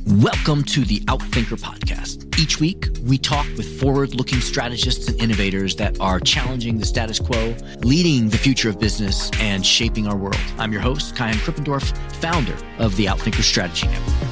Welcome to the Outthinker podcast. Each week, we talk with forward-looking strategists and innovators that are challenging the status quo, leading the future of business, and shaping our world. I'm your host, Kyan Krippendorf, founder of the Outthinker Strategy Network.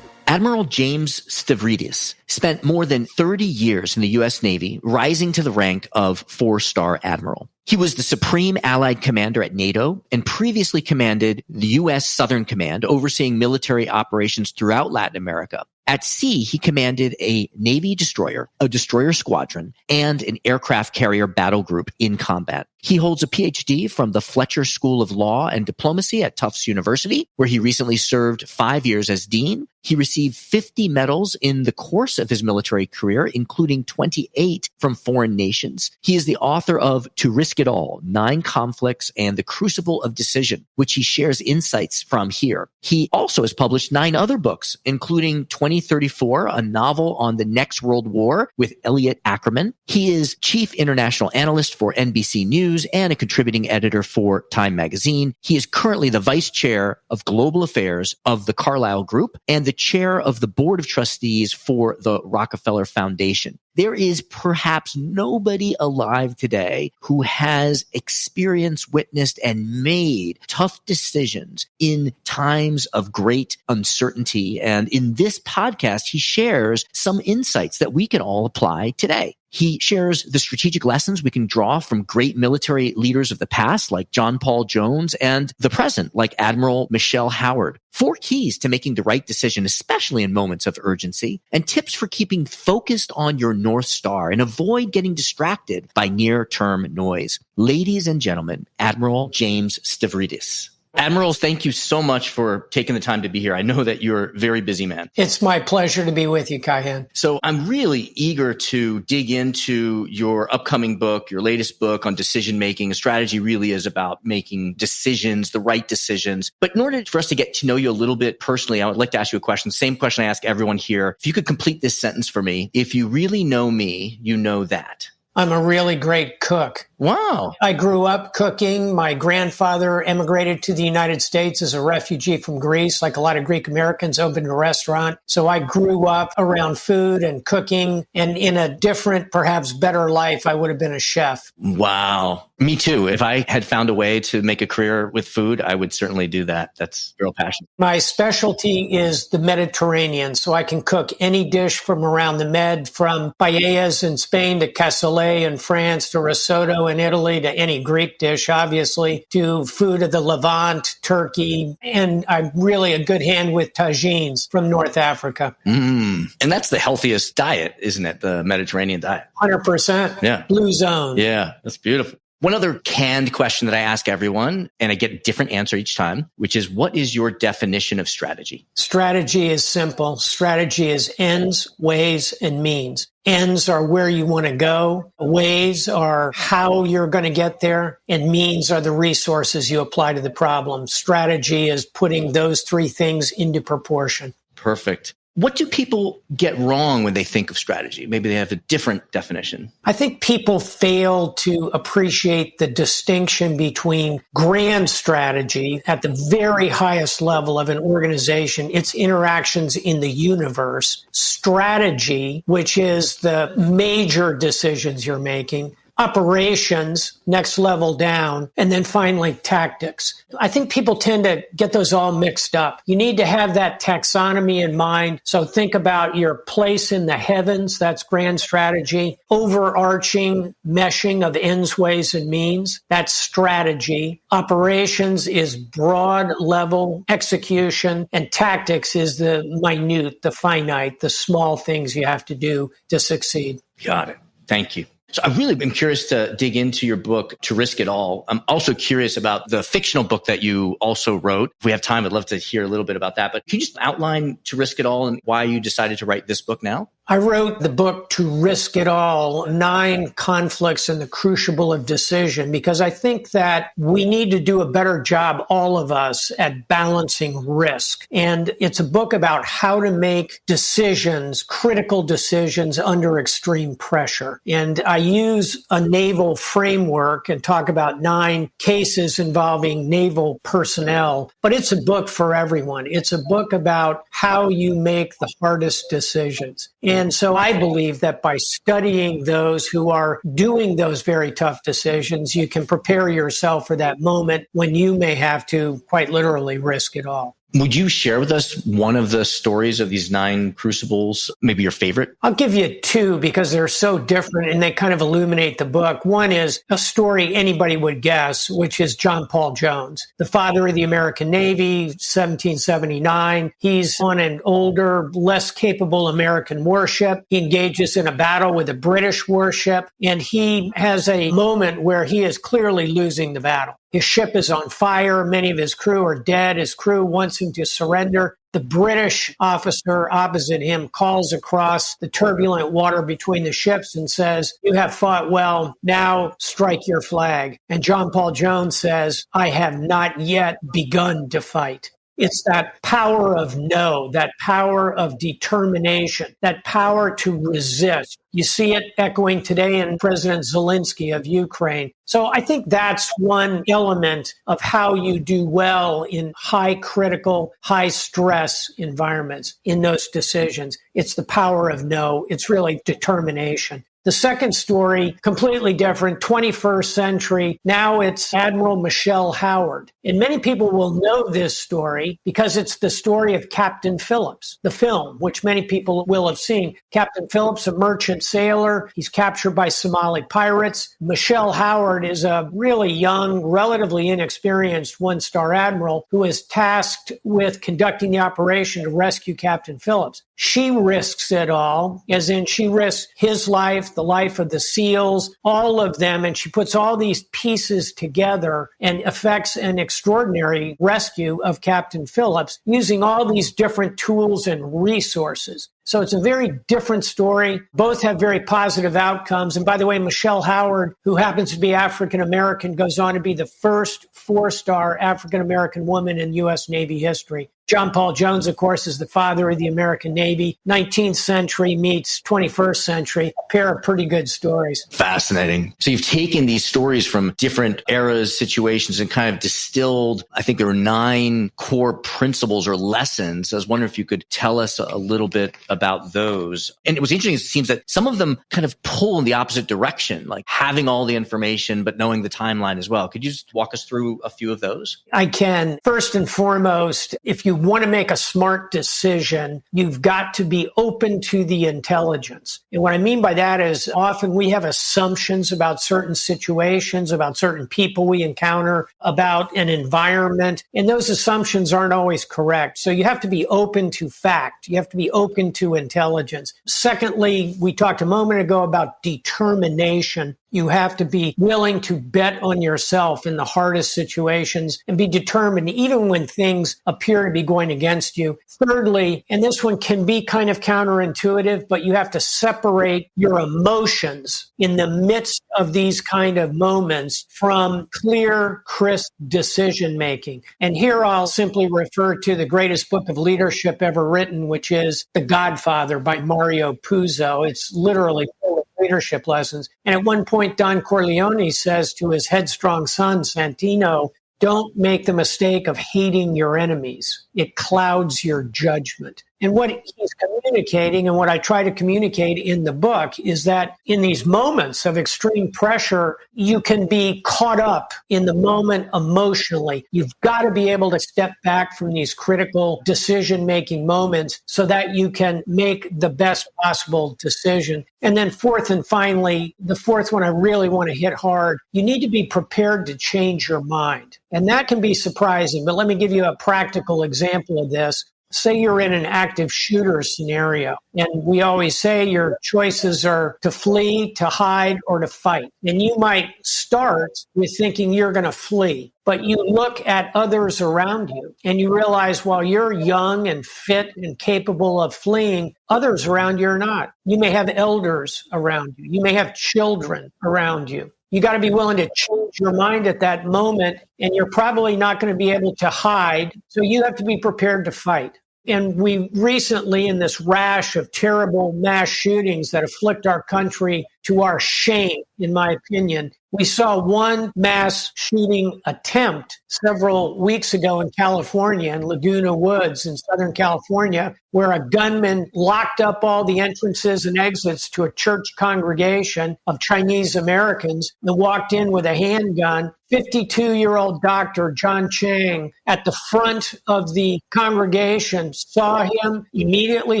Admiral James Stavridis spent more than 30 years in the U.S. Navy, rising to the rank of four-star admiral. He was the Supreme Allied Commander at NATO and previously commanded the U.S. Southern Command, overseeing military operations throughout Latin America. At sea, he commanded a Navy destroyer, a destroyer squadron, and an aircraft carrier battle group in combat. He holds a PhD from the Fletcher School of Law and Diplomacy at Tufts University, where he recently served 5 years as dean. He received 50 medals in the course of his military career, including 28 from foreign nations. He is the author of To Risk It All, 9 Conflicts, and The Crucible of Decision, which he shares insights from here. He also has published 9 other books, including 2034, a novel on the next World War with Elliott Ackerman. He is chief international analyst for NBC News and a contributing editor for Time magazine. He is currently the vice chair of global affairs of the Carlyle Group and the chair of the board of trustees for the Rockefeller Foundation. There is perhaps nobody alive today who has experienced, witnessed, and made tough decisions in times of great uncertainty. And in this podcast, he shares some insights that we can all apply today. He shares the strategic lessons we can draw from great military leaders of the past, like John Paul Jones, and the present, like Admiral Michelle Howard. 4 keys to making the right decision, especially in moments of urgency, and tips for keeping focused on your North Star and avoid getting distracted by near-term noise. Ladies and gentlemen, Admiral James Stavridis. Admirals, thank you so much for taking the time to be here. I know that you're a very busy man. It's my pleasure to be with you, Kyan. So I'm really eager to dig into your upcoming book, your latest book on decision making. Strategy really is about making decisions, the right decisions. But in order for us to get to know you a little bit personally, I would like to ask you a question. Same question I ask everyone here. If you could complete this sentence for me, if you really know me, you know that. I'm a really great cook. Wow. I grew up cooking. My grandfather emigrated to the United States as a refugee from Greece. Like a lot of Greek Americans, opened a restaurant. So I grew up around food and cooking. And in a different, perhaps better life, I would have been a chef. Wow. Me too. If I had found a way to make a career with food, I would certainly do that. That's real passion. My specialty is the Mediterranean. So I can cook any dish from around the Med, from paellas in Spain to cassoulet in France to risotto in Italy to any Greek dish, obviously, to food of the Levant, Turkey, and I'm really a good hand with tagines from North Africa. And that's the healthiest diet, isn't it? The Mediterranean diet. 100%. Yeah. Blue zone. Yeah, that's beautiful. One other canned question that I ask everyone, and I get a different answer each time, which is, what is your definition of strategy? Strategy is simple. Strategy is ends, ways, and means. Ends are where you want to go. Ways are how you're going to get there. And means are the resources you apply to the problem. Strategy is putting those 3 things into proportion. Perfect. What do people get wrong when they think of strategy? Maybe they have a different definition. I think people fail to appreciate the distinction between grand strategy at the very highest level of an organization, its interactions in the universe, strategy, which is the major decisions you're making, operations, next level down, and then finally tactics. I think people tend to get those all mixed up. You need to have that taxonomy in mind. So think about your place in the heavens. That's grand strategy. Overarching meshing of ends, ways, and means. That's strategy. Operations is broad level execution, and tactics is the minute, the finite, the small things you have to do to succeed. Got it. Thank you. So I've really been curious to dig into your book, To Risk It All. I'm also curious about the fictional book that you also wrote. If we have time, I'd love to hear a little bit about that. But can you just outline To Risk It All and why you decided to write this book now? I wrote the book To Risk It All, 9 Conflicts in the Crucible of Decision, because I think that we need to do a better job, all of us, at balancing risk. And it's a book about how to make decisions, critical decisions under extreme pressure. And I use a naval framework and talk about 9 cases involving naval personnel, but it's a book for everyone. It's a book about how you make the hardest decisions. And so I believe that by studying those who are doing those very tough decisions, you can prepare yourself for that moment when you may have to quite literally risk it all. Would you share with us one of the stories of these 9 crucibles, maybe your favorite? I'll give you 2 because they're so different and they kind of illuminate the book. One is a story anybody would guess, which is John Paul Jones, the father of the American Navy, 1779. He's on an older, less capable American warship. He engages in a battle with a British warship, and he has a moment where he is clearly losing the battle. His ship is on fire. Many of his crew are dead. His crew wants him to surrender. The British officer opposite him calls across the turbulent water between the ships and says, "You have fought well. Now strike your flag." And John Paul Jones says, "I have not yet begun to fight." It's that power of no, that power of determination, that power to resist. You see it echoing today in President Zelensky of Ukraine. So I think that's one element of how you do well in high critical, high stress environments in those decisions. It's the power of no. It's really determination. The second story, completely different, 21st century. Now it's Admiral Michelle Howard. And many people will know this story because it's the story of Captain Phillips, the film, which many people will have seen. Captain Phillips, a merchant sailor. He's captured by Somali pirates. Michelle Howard is a really young, relatively inexperienced one-star admiral who is tasked with conducting the operation to rescue Captain Phillips. She risks it all, as in she risks his life, the life of the SEALs, all of them, and she puts all these pieces together and effects an extraordinary rescue of Captain Phillips using all these different tools and resources. So it's a very different story. Both have very positive outcomes. And by the way, Michelle Howard, who happens to be African-American, goes on to be the first 4-star African-American woman in U.S. Navy history. John Paul Jones, of course, is the father of the American Navy. 19th century meets 21st century. A pair of pretty good stories. Fascinating. So you've taken these stories from different eras, situations, and kind of distilled, I think there were 9 core principles or lessons. I was wondering if you could tell us a little bit about those. And it was interesting, it seems that some of them kind of pull in the opposite direction, like having all the information, but knowing the timeline as well. Could you just walk us through a few of those? I can. First and foremost, if you want to make a smart decision, you've got to be open to the intelligence. And what I mean by that is often we have assumptions about certain situations, about certain people we encounter, about an environment, and those assumptions aren't always correct. So you have to be open to fact. You have to be open to intelligence. Secondly, we talked a moment ago about determination. You have to be willing to bet on yourself in the hardest situations and be determined even when things appear to be going against you. Thirdly, and this one can be kind of counterintuitive, but you have to separate your emotions in the midst of these kind of moments from clear, crisp decision making. And here I'll simply refer to the greatest book of leadership ever written, which is The Godfather by Mario Puzo. It's literally full of leadership lessons. And at one point, Don Corleone says to his headstrong son, Santino, "Don't make the mistake of hating your enemies. It clouds your judgment." And what he's communicating and what I try to communicate in the book is that in these moments of extreme pressure, you can be caught up in the moment emotionally. You've got to be able to step back from these critical decision-making moments so that you can make the best possible decision. And then fourth and finally, the fourth one I really want to hit hard, you need to be prepared to change your mind. And that can be surprising, but let me give you a practical example of this. Say you're in an active shooter scenario, and we always say your choices are to flee, to hide, or to fight. And you might start with thinking you're going to flee, but you look at others around you and you realize while you're young and fit and capable of fleeing, others around you are not. You may have elders around you. You may have children around you. You got to be willing to change your mind at that moment, and you're probably not going to be able to hide. So you have to be prepared to fight. And we recently, in this rash of terrible mass shootings that afflict our country to our shame, in my opinion, we saw one mass shooting attempt several weeks ago in California, in Laguna Woods in Southern California, where a gunman locked up all the entrances and exits to a church congregation of Chinese Americans and walked in with a handgun. 52-year-old Dr. John Chang at the front of the congregation saw him, immediately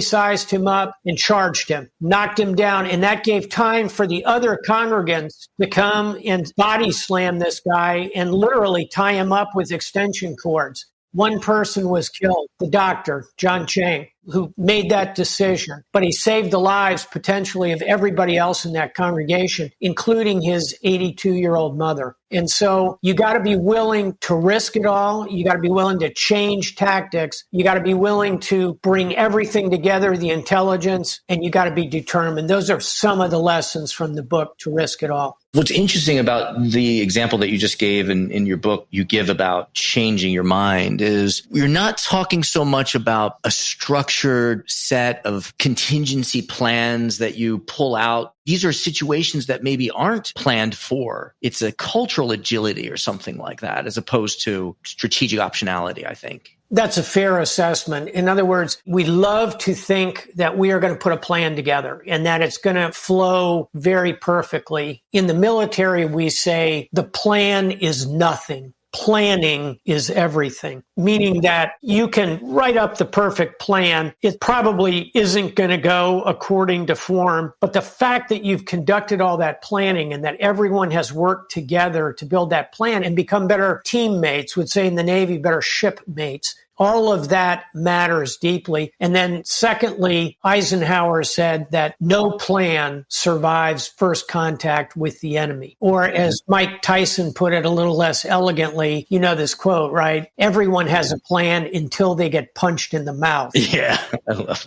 sized him up and charged him, knocked him down. And that gave time for the other congregants to come and body slam this guy and literally tie him up with extension cords. One person was killed, the doctor, John Chang, who made that decision. But he saved the lives potentially of everybody else in that congregation, including his 82-year-old mother. And so you got to be willing to risk it all. You got to be willing to change tactics. You got to be willing to bring everything together, the intelligence, and you got to be determined. Those are some of the lessons from the book, To Risk It All. What's interesting about the example that you just gave in your book, you give about changing your mind, is you're not talking so much about a structured set of contingency plans that you pull out. These are situations that maybe aren't planned for. It's a cultural agility or something like that, as opposed to strategic optionality, I think. That's a fair assessment. In other words, we love to think that we are going to put a plan together and that it's going to flow very perfectly. In the military, we say the plan is nothing. Planning is everything, meaning that you can write up the perfect plan. It probably isn't going to go according to form, but the fact that you've conducted all that planning and that everyone has worked together to build that plan and become better teammates, would say in the Navy, better shipmates. All of that matters deeply. And then secondly, Eisenhower said that no plan survives first contact with the enemy. Or as Mike Tyson put it a little less elegantly, you know this quote, right? Everyone has a plan until they get punched in the mouth. Yeah.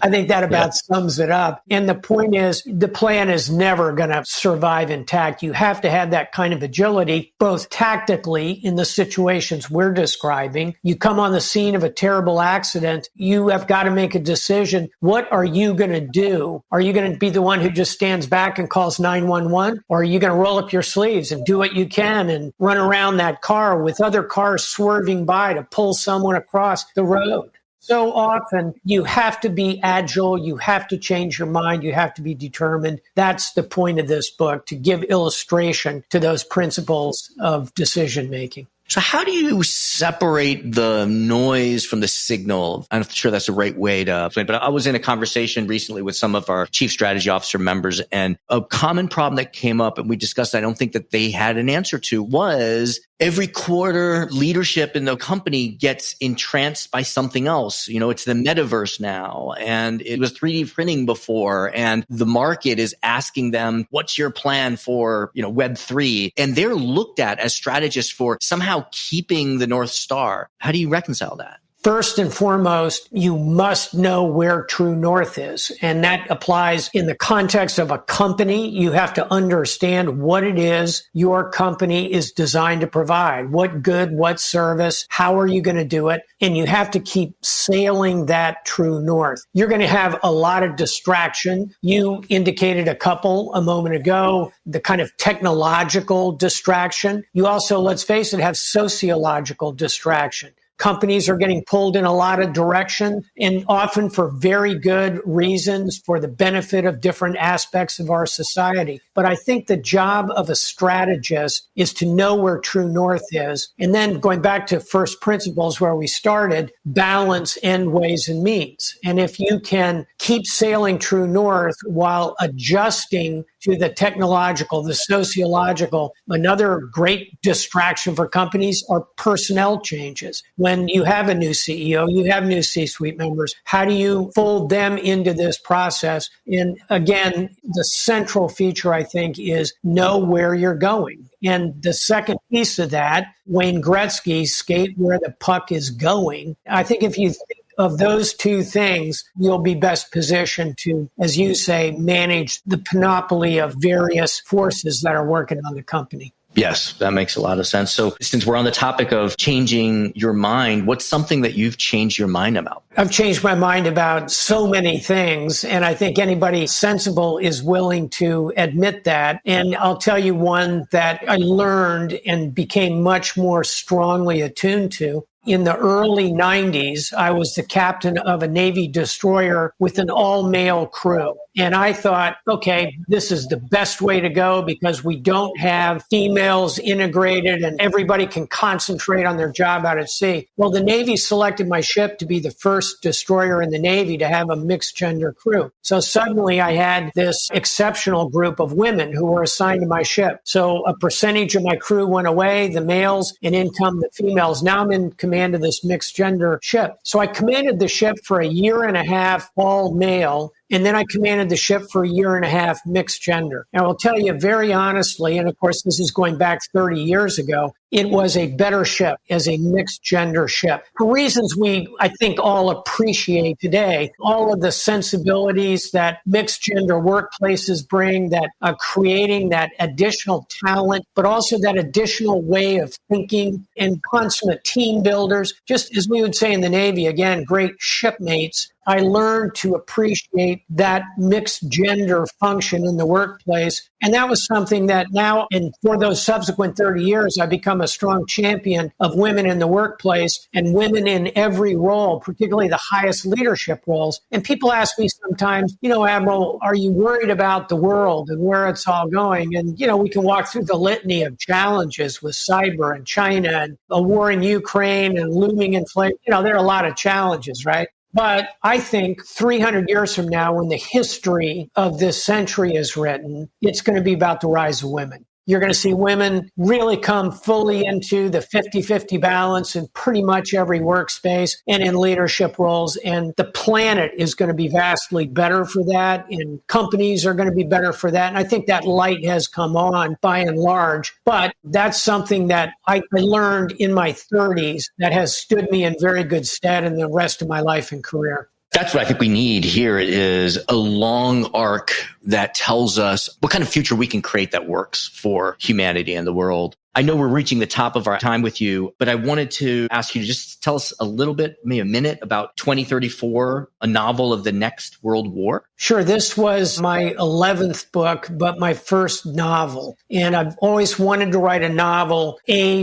I think that about sums it up. And the point is, the plan is never going to survive intact. You have to have that kind of agility, both tactically in the situations we're describing. You come on the scene of a terrible accident, you have got to make a decision. What are you going to do? Are you going to be the one who just stands back and calls 911? Or are you going to roll up your sleeves and do what you can and run around that car with other cars swerving by to pull someone across the road? So often you have to be agile, you have to change your mind, you have to be determined. That's the point of this book, to give illustration to those principles of decision making. So how do you separate the noise from the signal? I'm not sure that's the right way to explain, but I was in a conversation recently with some of our chief strategy officer members, and a common problem that came up, and we discussed, I don't think that they had an answer to, was every quarter leadership in the company gets entranced by something else. You know, it's the metaverse now, and it was 3D printing before, and the market is asking them, what's your plan for, Web3? And they're looked at as strategists for somehow keeping the North Star. How do you reconcile that? First and foremost, you must know where true north is. And that applies in the context of a company. You have to understand what it is your company is designed to provide. What good, what service, how are you going to do it? And you have to keep sailing that true north. You're going to have a lot of distraction. You indicated a couple a moment ago, the kind of technological distraction. You also, let's face it, have sociological distraction. Companies are getting pulled in a lot of direction, and often for very good reasons, for the benefit of different aspects of our society. But I think the job of a strategist is to know where true north is. And then going back to first principles where we started, balance end, ways, and means. And if you can keep sailing true north while adjusting to the technological, the sociological. Another great distraction for companies are personnel changes. When you have a new CEO, you have new C-suite members. How do you fold them into this process? And again, the central feature, I think, is know where you're going. And the second piece of that, Wayne Gretzky, skate where the puck is going. I think if you think of those two things, you'll be best positioned to, as you say, manage the panoply of various forces that are working on the company. Yes, that makes a lot of sense. So since we're on the topic of changing your mind, what's something that you've changed your mind about? I've changed my mind about so many things, and I think anybody sensible is willing to admit that. And I'll tell you one that I learned and became much more strongly attuned to. In the early 90s, I was the captain of a Navy destroyer with an all-male crew. And I thought, okay, this is the best way to go because we don't have females integrated and everybody can concentrate on their job out at sea. Well, the Navy selected my ship to be the first destroyer in the Navy to have a mixed gender crew. So suddenly I had this exceptional group of women who were assigned to my ship. So a percentage of my crew went away, the males, and in come the females. Now I'm in command of this mixed gender ship. So I commanded the ship for a year and a half, all male. And then I commanded the ship for a year and a half, mixed gender. And I will tell you very honestly, and of course this is going back 30 years ago, it was a better ship as a mixed gender ship. For reasons we, I think, all appreciate today, all of the sensibilities that mixed gender workplaces bring, that creating that additional talent, but also that additional way of thinking and consummate team builders. Just as we would say in the Navy, again, great shipmates. I learned to appreciate that mixed gender function in the workplace. And that was something that now, and for those subsequent 30 years, I've become a strong champion of women in the workplace and women in every role, particularly the highest leadership roles. And people ask me sometimes, Admiral, are you worried about the world and where it's all going? And, we can walk through the litany of challenges with cyber and China and a war in Ukraine and looming inflation. There are a lot of challenges, right? But I think 300 years from now, when the history of this century is written, it's going to be about the rise of women. You're going to see women really come fully into the 50-50 balance in pretty much every workspace and in leadership roles. And the planet is going to be vastly better for that. And companies are going to be better for that. And I think that light has come on by and large. But that's something that I learned in my 30s that has stood me in very good stead in the rest of my life and career. That's what I think we need here is a long arc that tells us what kind of future we can create that works for humanity and the world. I know we're reaching the top of our time with you, but I wanted to ask you to just tell us a little bit, maybe a minute, about 2034, a novel of the next world war. Sure. This was my 11th book, but my first novel. And I've always wanted to write a novel,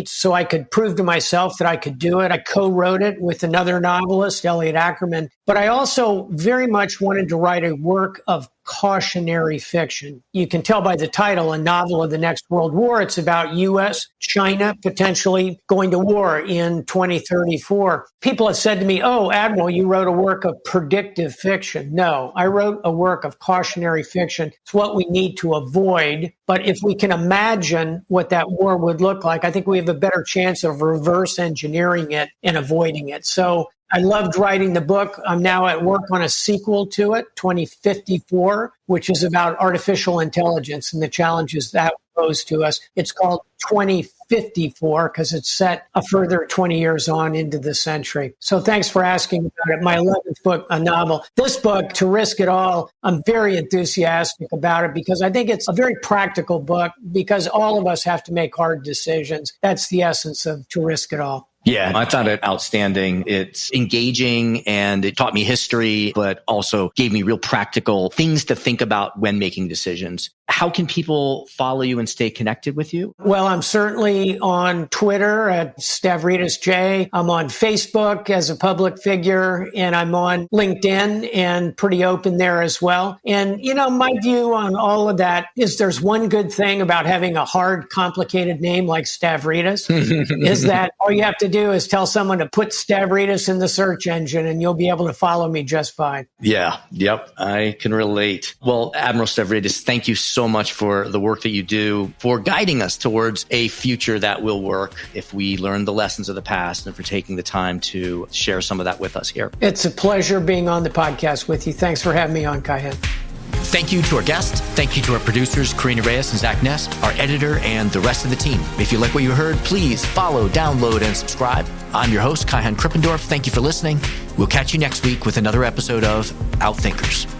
so I could prove to myself that I could do it. I co-wrote it with another novelist, Elliott Ackerman. But I also very much wanted to write a work of cautionary fiction. You can tell by the title, A Novel of the Next World War. It's about U.S., China potentially going to war in 2034. People have said to me, oh, Admiral, you wrote a work of predictive fiction. No, I wrote a work of cautionary fiction. It's what we need to avoid. But if we can imagine what that war would look like, I think we have a better chance of reverse engineering it and avoiding it. So I loved writing the book. I'm now at work on a sequel to it, 2054, which is about artificial intelligence and the challenges that pose to us. It's called 2054 because it's set a further 20 years on into the century. So thanks for asking about it. My 11th book, a novel. This book, To Risk It All, I'm very enthusiastic about it because I think it's a very practical book because all of us have to make hard decisions. That's the essence of To Risk It All. Yeah, I found it outstanding. It's engaging and it taught me history, but also gave me real practical things to think about when making decisions. How can people follow you and stay connected with you? Well, I'm certainly on Twitter at Stavridis J. I'm on Facebook as a public figure, and I'm on LinkedIn and pretty open there as well. And, my view on all of that is there's one good thing about having a hard, complicated name like Stavridis is that all you have to do do is tell someone to put Stavridis in the search engine and you'll be able to follow me just fine. Yeah. Yep. I can relate. Well, Admiral Stavridis, thank you so much for the work that you do, for guiding us towards a future that will work if we learn the lessons of the past, and for taking the time to share some of that with us here. It's a pleasure being on the podcast with you. Thanks for having me on, Kaihan. Thank you to our guests. Thank you to our producers, Karina Reyes and Zach Ness, our editor, and the rest of the team. If you like what you heard, please follow, download, and subscribe. I'm your host, Kaihan Krippendorf. Thank you for listening. We'll catch you next week with another episode of Outthinkers.